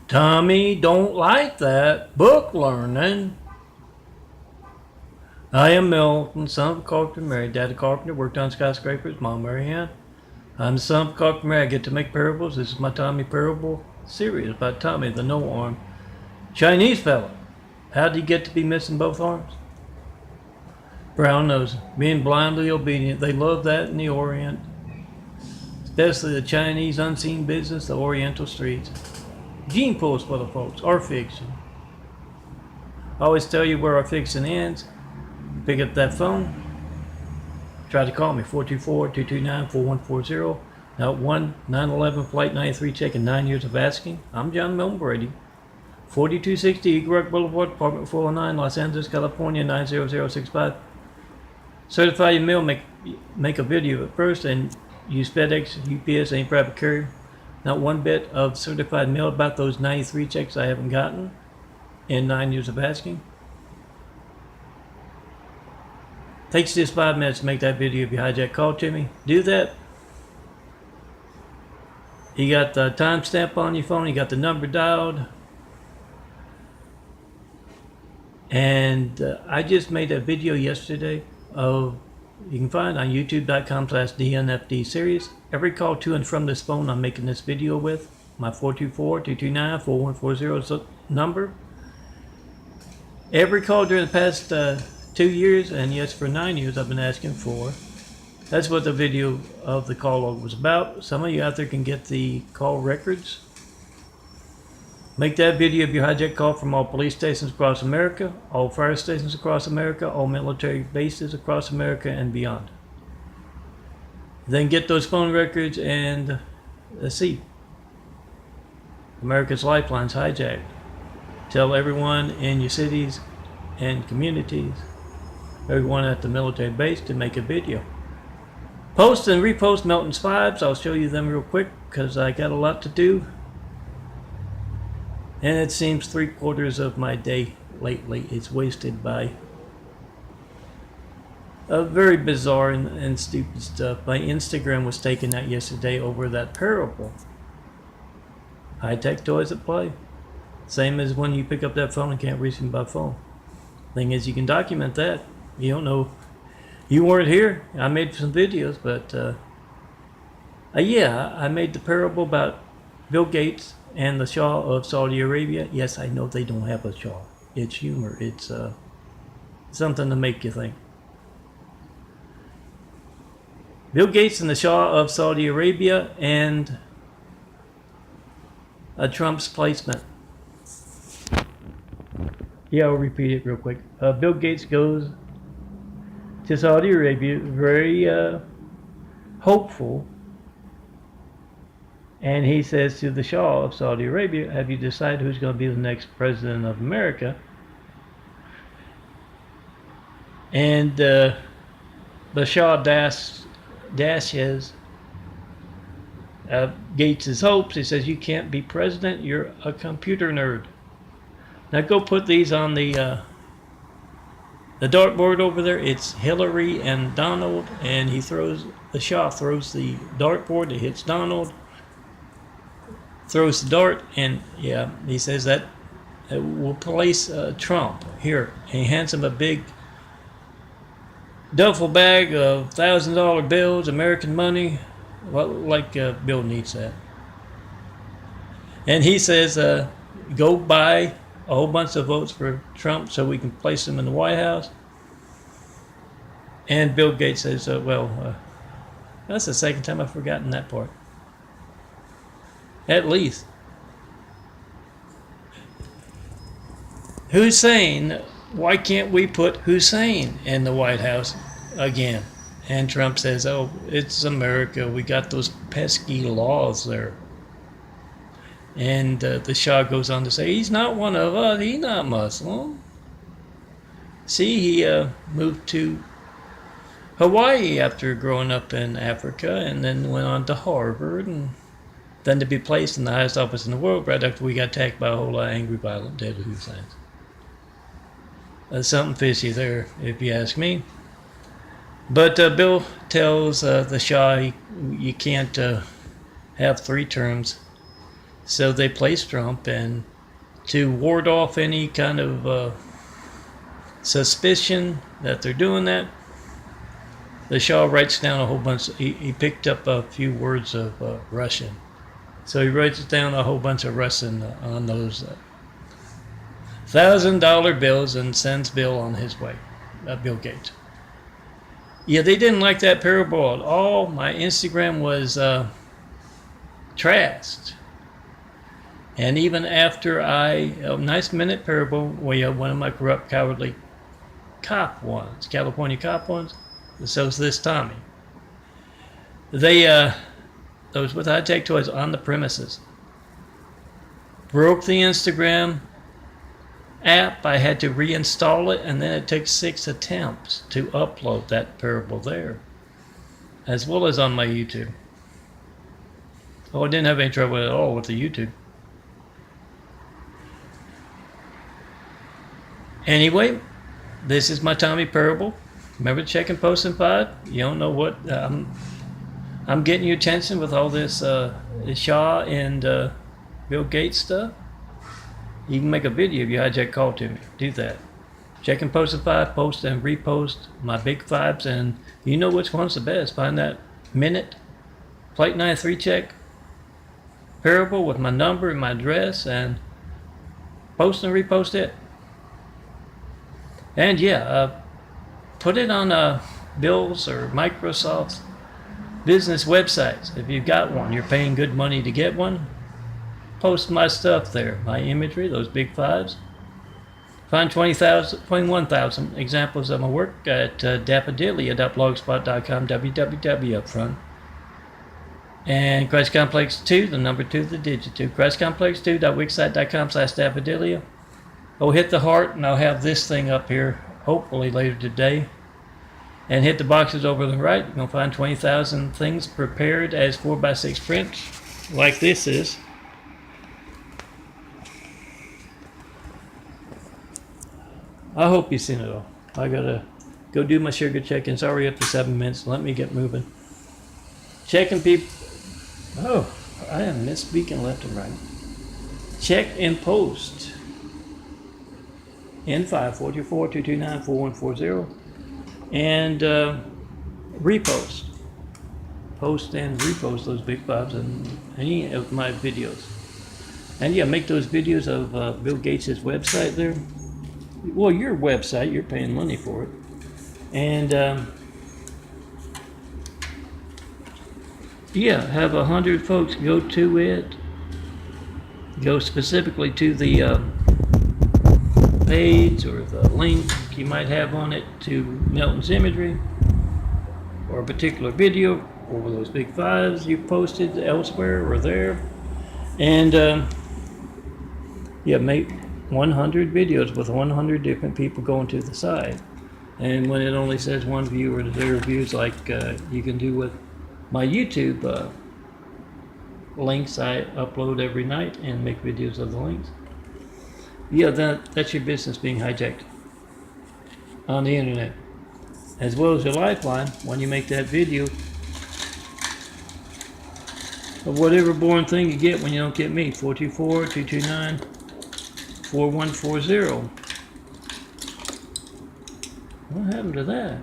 Tommy don't like that. Book learning. I am Milton, son of a carpenter, married. Dad a carpenter, worked on skyscrapers. Mom Mary Ann. I'm the son of a carpenter. I get to make parables. This is my Tommy parable series about Tommy, the no-arm Chinese fella. How did he get to be missing both arms? Brown nose, being blindly obedient. They love that in the Orient, especially the Chinese unseen business, the Oriental streets. Gene pools for the folks, our fiction. I always tell you where our fiction ends. Pick up that phone. Try to call me, 424-229-4140. Now 1-911 Flight 93 checking 9 years of asking. I'm John Milton Brady. 4260 Eagle Rock Boulevard, apartment 409, Los Angeles, California, 90065. Certify your mail, make a video of it first, and use FedEx, UPS, any private carrier. Not one bit of certified mail about those 93 checks I haven't gotten in 9 years of asking. Takes just 5 minutes to make that video if you hijack call to me. Do that. You got the timestamp on your phone, you got the number dialed. And I just made a video yesterday of, you can find on youtube.com/DNFD series. Every call to and from this phone I'm making this video with, my 424-229-4140 number. Every call during the past 2 years, and yes, for 9 years, I've been asking for. That's what the video of the call log was about. Some of you out there can get the call records. Make that video of your hijack call from all police stations across America, all fire stations across America, all military bases across America and beyond. Then get those phone records and let's see. America's Lifeline's hijacked. Tell everyone in your cities and communities, everyone at the military base to make a video. Post and repost Melton's Vibes. I'll show you them real quick because I got a lot to do. And it seems 3/4 of my day lately is wasted by a very bizarre and stupid stuff. My Instagram was taken out yesterday over that parable. High-tech toys at play. Same as when you pick up that phone and can't reach them by phone. Thing is, you can document that. You don't know. You weren't here. I made some videos, but yeah, I made the parable about Bill Gates and the Shah of Saudi Arabia. Yes, I know they don't have a Shah. It's humor. It's something to make you think. Bill Gates and the Shah of Saudi Arabia and Trump's placement. Yeah, I'll repeat it real quick. Bill Gates goes to Saudi Arabia, very hopeful. And he says to the Shah of Saudi Arabia, have you decided who's going to be the next president of America? And the Shah dashes Gates' hopes. He says, you can't be president, you're a computer nerd. Now go put these on the dartboard over there. It's Hillary and Donald, and the Shah throws the dartboard, it hits Donald, throws the dart, and yeah, he says that will place Trump here. And he hands him a big duffel bag of $1,000 bills, American money. Well, like Bill needs that. And he says, go buy a whole bunch of votes for Trump so we can place him in the White House. And Bill Gates says, that's the second time I've forgotten that part. At least. Hussein, why can't we put Hussein in the White House again? And Trump says, oh, it's America. We got those pesky laws there. And the Shah goes on to say, he's not one of us. He's not Muslim. See, he moved to Hawaii after growing up in Africa and then went on to Harvard and then to be placed in the highest office in the world right after we got attacked by a whole lot of angry, violent, deadly Husseins. Something fishy there, if you ask me. But Bill tells the Shah you can't have 3 terms. So they placed Trump, and to ward off any kind of suspicion that they're doing that, the Shah writes down a whole bunch. He picked up a few words of Russian. So he writes down a whole bunch of Russian on those $1,000 bills and sends Bill on his way. Bill Gates. Yeah, they didn't like that parable at all. My Instagram was trashed. And even after a nice minute parable, where one of my corrupt, cowardly cop ones, California cop ones, so is this Tami. They, those with high-tech toys on the premises, broke the Instagram app. I had to reinstall it, and then it took 6 attempts to upload that parable there, as well as on my YouTube. Oh, I didn't have any trouble at all with the YouTube. Anyway, this is my Tami parable. Remember checking post and pod? You don't know what I'm getting your attention with all this Shaw and Bill Gates stuff. You can make a video if you hijack call to me. Do that. Check and post and pod, post and repost my big vibes, and you know which one's the best. Find that minute Plate 93 check parable with my number and my address, and post and repost it. And yeah, put it on Bill's or Microsoft's business websites. If you've got one, you're paying good money to get one. Post my stuff there, my imagery, those big fives. Find 21,000 examples of my work at dapadelia.blogspot.com, www up front. And Christ Complex 2, the number 2, the digit 2, christcomplex2.wixsite.com/dapadelia. Oh, hit the heart, and I'll have this thing up here, hopefully later today. And hit the boxes over to the right. You're going to find 20,000 things prepared as 4x6 prints, like this is. I hope you've seen it all. I gotta go do my sugar check. It's already up to 7 minutes. Let me get moving. Checking people. Oh, I am misspeaking left and right. Check and post. N5 424 229 4140. And repost. Post and repost those big fives and any of my videos. And yeah, make those videos of Bill Gates' website there. Well, your website, you're paying money for it. And yeah, have 100 folks go to it. Go specifically to the page or the link you might have on it to Milton's imagery or a particular video or those big fives you posted elsewhere or there. And yeah, make 100 videos with 100 different people going to the site. And when it only says one viewer, there are views like you can do with my YouTube links I upload every night and make videos of the links. Yeah, that's your business being hijacked on the internet. As well as your lifeline when you make that video of whatever boring thing you get when you don't get me. 424-229-4140. What happened to that?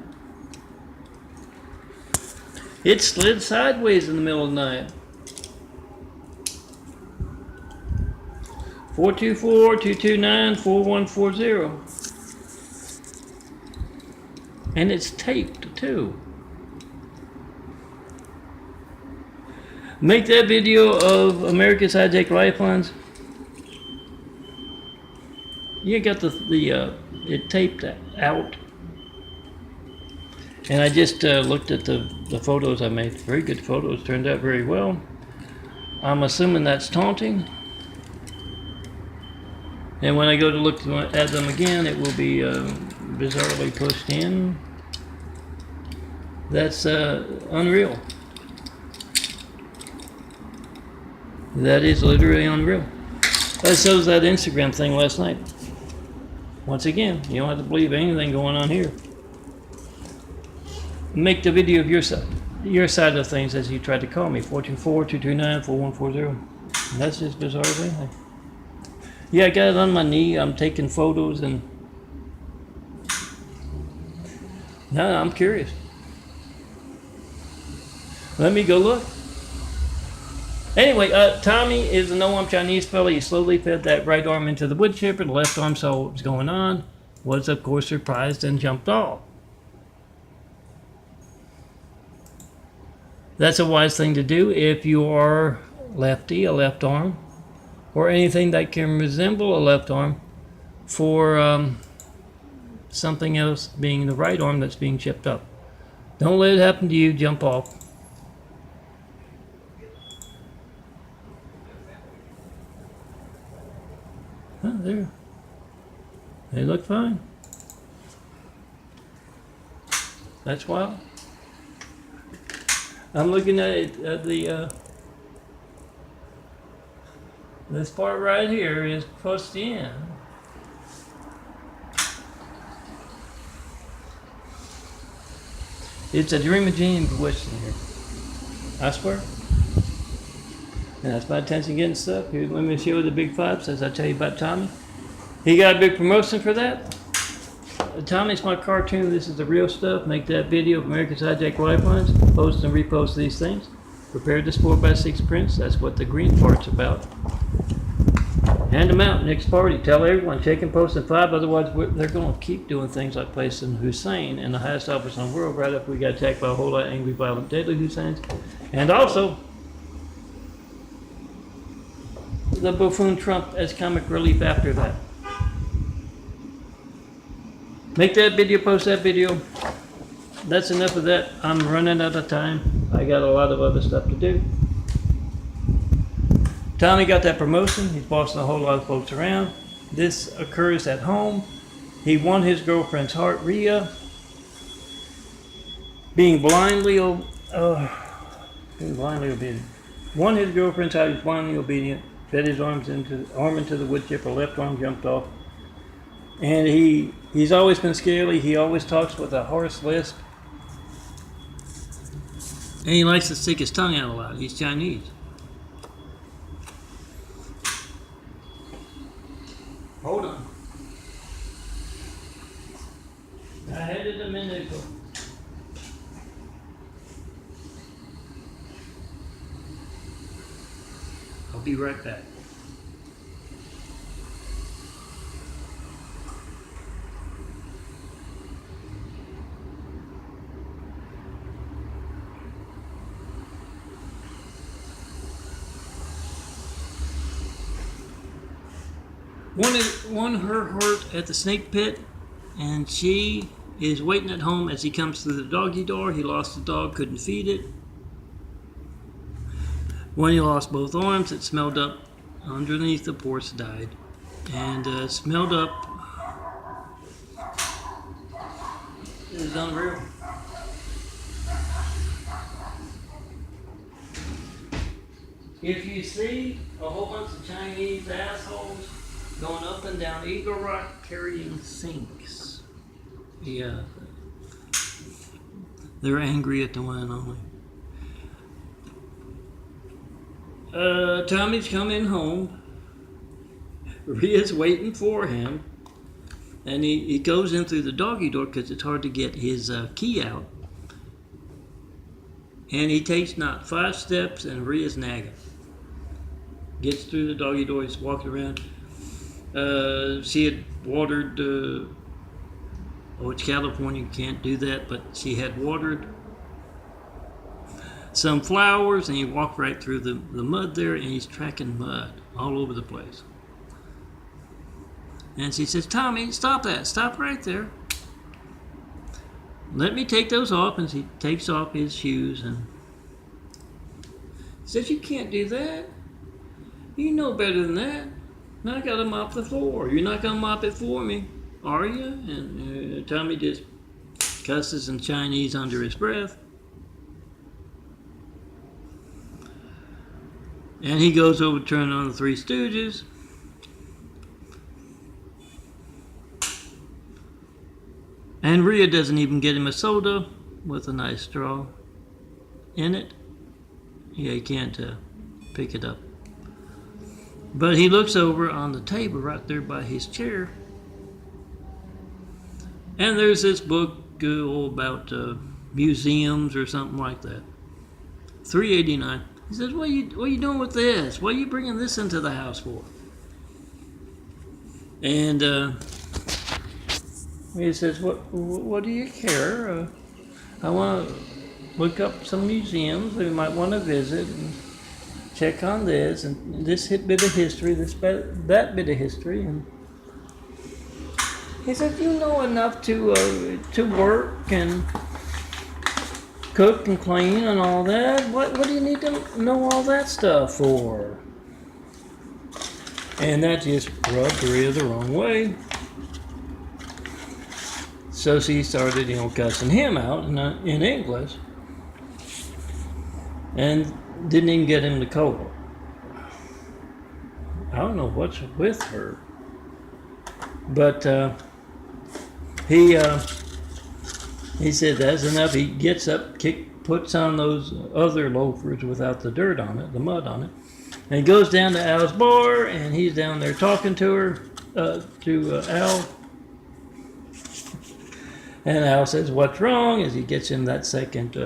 It slid sideways in the middle of the night. 424-229-4140. And it's taped too. Make that video of America's High-Tech Lifelines. You got it taped out. And I just looked at the photos I made. Very good photos, turned out very well. I'm assuming that's taunting. And when I go to look at them again, it will be bizarrely pushed in. That's unreal. That is literally unreal. That shows that Instagram thing last night. Once again, you don't have to believe anything going on here. Make the video of your side of things as you tried to call me. 424-229-4140. That's just bizarre as anything. Yeah, I got it on my knee. I'm taking photos and no, I'm curious. Let me go look. Anyway, Tommy is a no-arm Chinese fella. He slowly fed that right arm into the wood chipper. The left arm saw what was going on. Was, of course, surprised and jumped off. That's a wise thing to do if you are lefty, a left arm, or anything that can resemble a left arm for something else being the right arm that's being chipped up. Don't let it happen to you. Jump off. Oh, there. They look fine. That's wild. I'm looking at it, this part right here is pushed in. It's a dream of Gene question here. I swear. And that's my attention getting stuff. Here, let me show you the big flaps as I tell you about Tommy. He got a big promotion for that. Tommy's my cartoon. This is the real stuff. Make that video of America's Hijack Lifelines. Post and repost these things. Prepare this 4x6 prints. That's what the green part's about. Hand them out next party. Tell everyone. Check and post in 5. Otherwise, they're going to keep doing things like placing Hussein in the highest office in the world right after we got attacked by a whole lot of angry, violent, deadly Husseins. And also, the buffoon Trump as comic relief after that. Make that video, post that video. That's enough of that. I'm running out of time. I got a lot of other stuff to do. Tommy got that promotion. He's bossing a whole lot of folks around. This occurs at home. He won his girlfriend's heart, Rhea. Being blindly obedient. Won his girlfriend's heart. He's blindly obedient. Fed his arm into the wood chipper. Left arm jumped off. And he's always been scaly. He always talks with a hoarse lisp. And he likes to stick his tongue out a lot. He's Chinese. Hold on. I had it a minute ago. I'll be right back. Won her heart at the snake pit, and she is waiting at home as he comes through the doggy door. He lost the dog, couldn't feed it. When he lost both arms, it smelled up underneath the porch, died, and smelled up. It was unreal. If you see a whole bunch of Chinese assholes going up and down Eagle Rock carrying sinks, yeah, they're angry at the one and only. Tommy's coming home. Rhea's waiting for him, and he goes in through the doggy door because it's hard to get his key out. And he takes not 5 steps, and Rhea's nagging. Gets through the doggy door. He's walking around. She had watered, it's California, you can't do that, but she had watered some flowers, and he walked right through the mud there, and he's tracking mud all over the place. And she says, Tommy, stop that, stop right there. Let me take those off, and he takes off his shoes, and says, you can't do that. You know better than that. I gotta mop the floor. You're not gonna mop it for me, are you? And Tommy just cusses in Chinese under his breath. And he goes over to turn on the Three Stooges. And Rhea doesn't even get him a soda with a nice straw in it. Yeah, he can't pick it up. But he looks over on the table right there by his chair, and there's this book about museums or something like that. $3.89. He says, what are you doing with this? What are you bringing this into the house for? And he says, what do you care? I want to look up some museums we might want to visit and check on this and this bit of history, that bit of history. And he said, you know enough to work and cook and clean and all that. What do you need to know all that stuff for? And that just rubbed Rhea the wrong way. So she started, cussing him out in English, and didn't even get him to call her. I don't know what's with her, but he said that's enough. He gets up, puts on those other loafers without the dirt on it, the mud on it, and he goes down to Al's bar, and he's down there talking to her, to Al. And Al says, what's wrong? As he gets him that second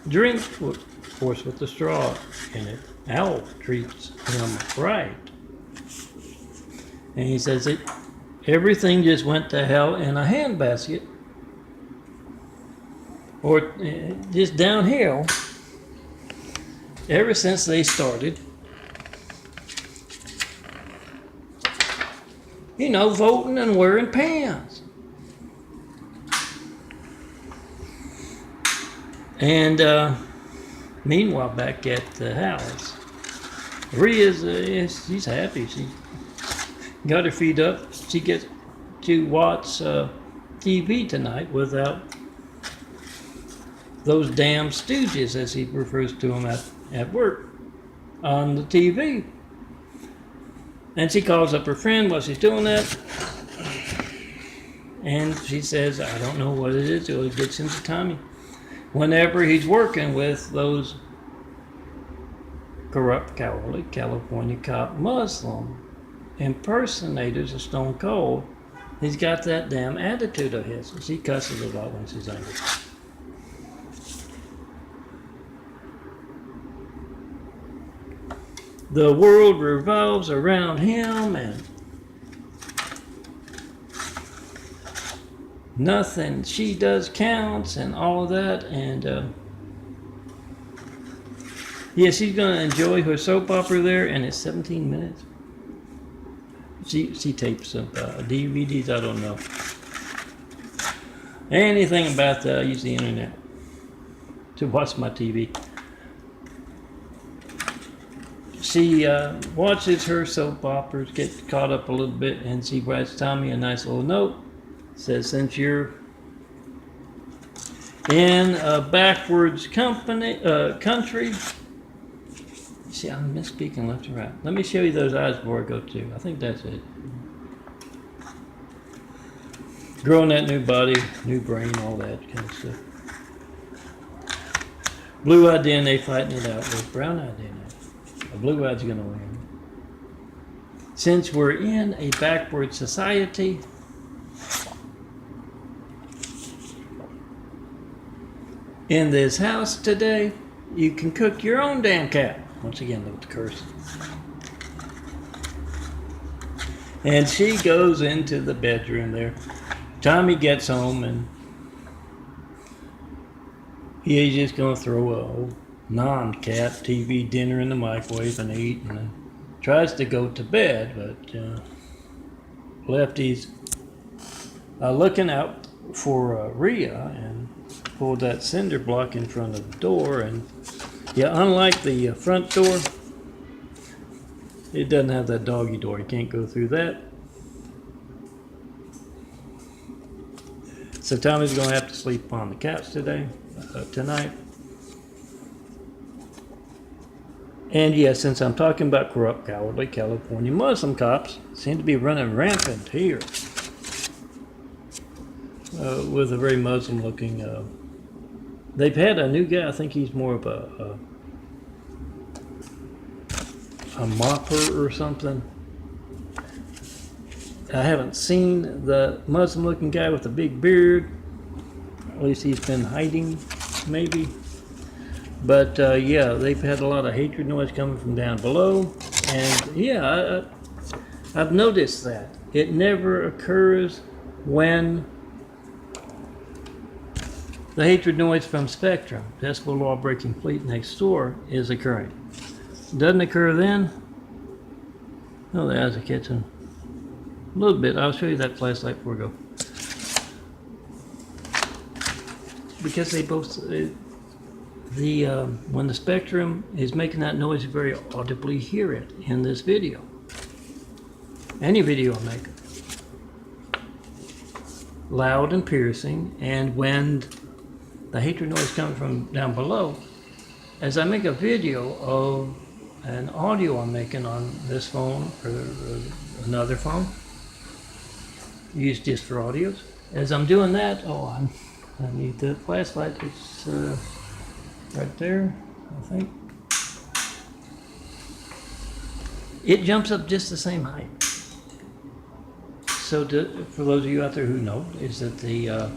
drink, of course with the straw in it. Al treats him right. And he says, everything just went to hell in a handbasket. Or just downhill ever since they started. Voting and wearing pants. And meanwhile, back at the house, Rhea's she's happy. She got her feet up. She gets to watch TV tonight without those damn stooges, as he refers to them at work, on the TV. And she calls up her friend while she's doing that. And she says, I don't know what it is. So it gets into Tami. Whenever he's working with those corrupt, cowardly California cop Muslim impersonators of Stone Cold, he's got that damn attitude of his. She cusses a lot when she's angry. The world revolves around him, and nothing she does counts, and all of that. And yeah, she's gonna enjoy her soap opera there, and it's 17 minutes. She tapes some DVDs. I don't know anything about that. I use the internet to watch my TV. She watches her soap operas, gets caught up a little bit, and she writes Tami a nice little note. Says, since you're in a backwards country. See, I'm misspeaking left and right. Let me show you those eyes before I go to. I think that's it. Growing that new body, new brain, all that kind of stuff. Blue-eyed DNA fighting it out with brown-eyed DNA. A blue-eye's gonna win. Since we're in a backward society, in this house today, you can cook your own damn cat. Once again, look at the curse. And she goes into the bedroom there. Tami gets home and he's just gonna throw a non-cat TV dinner in the microwave and eat, and then tries to go to bed, but Lefty's looking out for Rhea and pulled that cinder block in front of the door. And yeah, unlike the front door, it doesn't have that doggy door. You can't go through that. So Tommy's gonna have to sleep on the couch tonight. And yeah, since I'm talking about corrupt, cowardly California Muslim cops, seem to be running rampant here with a very Muslim-looking. They've had a new guy. I think he's more of a a mopper or something. I haven't seen the Muslim-looking guy with the big beard. At least he's been hiding, maybe. But yeah, they've had a lot of hatred noise coming from down below. And yeah, I've noticed that. It never occurs when the hatred noise from Spectrum, decibel law breaking fleet next door, is occurring. Doesn't occur then. Oh, there's the kitchen. A little bit. I'll show you that flashlight before we go. Because they both, when the Spectrum is making that noise, you very audibly hear it in this video. Any video I make. Loud and piercing, and when the hatred noise comes from down below, as I make a video of an audio I'm making on this phone or another phone, used just for audios. As I'm doing that, I need the flashlight. It's right there, I think. It jumps up just the same height. So for those of you out there who know, is that the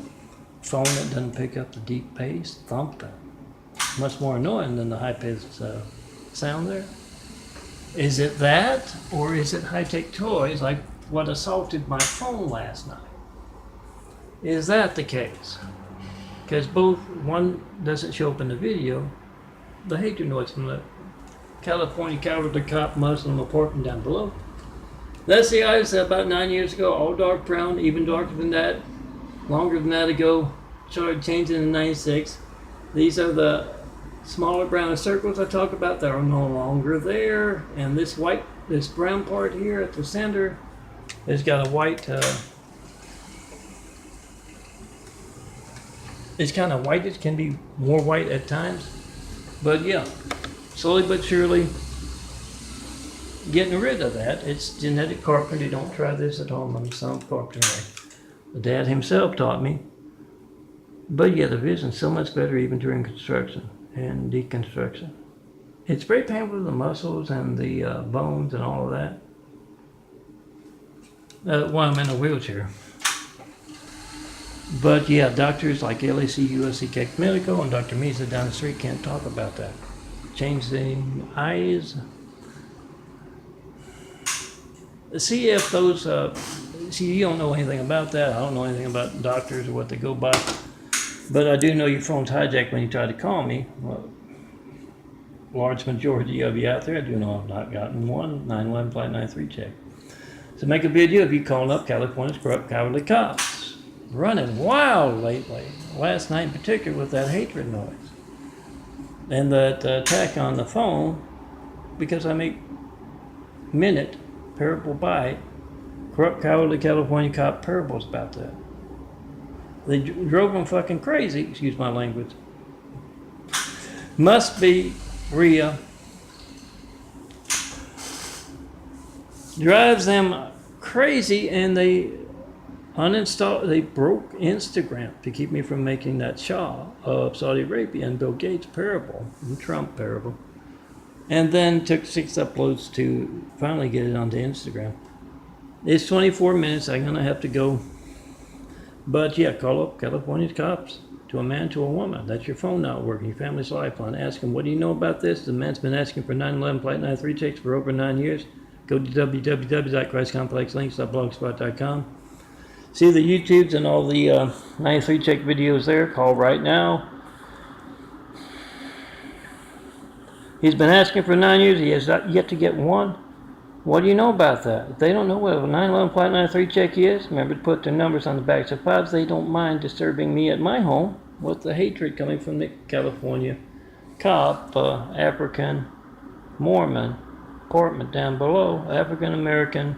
phone that doesn't pick up the deep bass, thump, much more annoying than the high-pitched sound there. Is it that, or is it high-tech toys like what assaulted my phone last night? Is that the case? Because both, one doesn't show up in the video, the hatred noise from the California cowardly cop Muslim apartment down below. That's the eyes about 9 years ago, all dark brown, even darker than that, longer than that ago, started changing in 96. These are the smaller brown circles I talk about that are no longer there. And this brown part here at the center has got a white, it's kind of white. It can be more white at times. But yeah, slowly but surely getting rid of that. It's genetic carpentry. Don't try this at home. I'm some carpentry. The dad himself taught me. But yeah, the vision's so much better even during construction and deconstruction. It's very painful to the muscles and the bones and all of that. While I'm in a wheelchair. But yeah, doctors like LAC, USC, Keck Medical, and Dr. Misa down the street can't talk about that. Changing eyes. See if those, see, you don't know anything about that. I don't know anything about doctors or what they go by. But I do know your phone's hijacked when you try to call me. Well, large majority of you out there, I do know I've not gotten one 911 Flight 93 check. So make a video of you calling up California's corrupt cowardly cops. Running wild lately. Last night in particular with that hatred noise. And that attack on the phone, because I make minute parable by corrupt cowardly California cop parables about that. They drove them fucking crazy, excuse my language. Must be Rhea. Drives them crazy, and they broke Instagram to keep me from making that Shah of Saudi Arabia and Bill Gates parable, and Trump parable. And then took 6 uploads to finally get it onto Instagram. It's 24 minutes, I'm gonna have to go. But yeah, call up California's cops, to a man, to a woman. That's your phone not working, your family's lifeline. Ask them, what do you know about this? The man's been asking for 911 Flight 93 checks for over 9 years. Go to www.christcomplexlinks.blogspot.com. See the YouTubes and all the 93 check videos there. Call right now. He's been asking for 9 years. He has yet to get one. What do you know about that? If they don't know what a 911 Flight 93 check is, remember to put their numbers on the backs of files. They don't mind disturbing me at my home with the hatred coming from the California cop, African, Mormon, apartment down below, African American,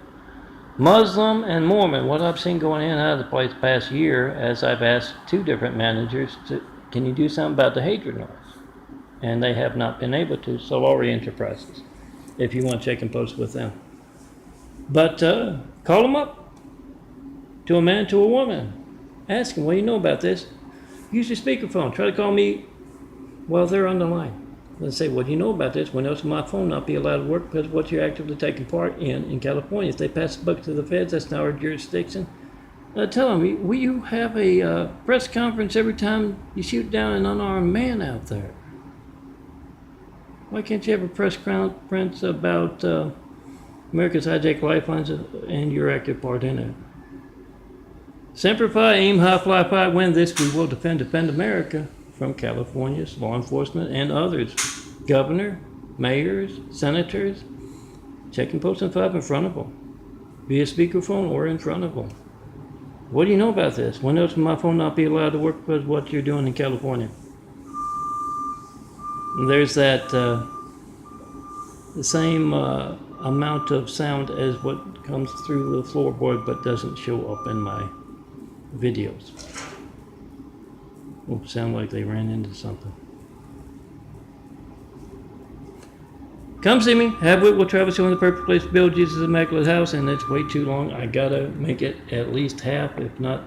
Muslim, and Mormon. What I've seen going in and out of the place the past year, as I've asked 2 different managers, can you do something about the hatred noise? And they have not been able to. Solari Enterprises, if you want to check and post with them. But call them up, to a man, to a woman. Ask them, what do you know about this? Use your speakerphone. Try to call me while they're on the line. Let's say, what do you know about this? When else will my phone not be allowed to work because of what you're actively taking part in California? If they pass the buck to the feds, that's now our jurisdiction. Tell them, will you have a press conference every time you shoot down an unarmed man out there? Why can't you have a press conference about America's hijacked lifelines and your active part in it? Semper Fi, aim high, fly high, win this. We will defend America from California's law enforcement and others. Governor, mayors, senators, checking post and 5 in front of them. Via speakerphone or in front of them. What do you know about this? When else will my phone not be allowed to work because of what you're doing in California? And there's that the same amount of sound as what comes through the floorboard but doesn't show up in my videos. Will sound like they ran into something. Come see me. Have wit. We'll travel showing the perfect place to build Jesus' immaculate house, and it's way too long. I gotta make it at least half, if not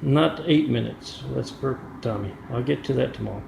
8 minutes. That's perfect, Tommy. I'll get to that tomorrow.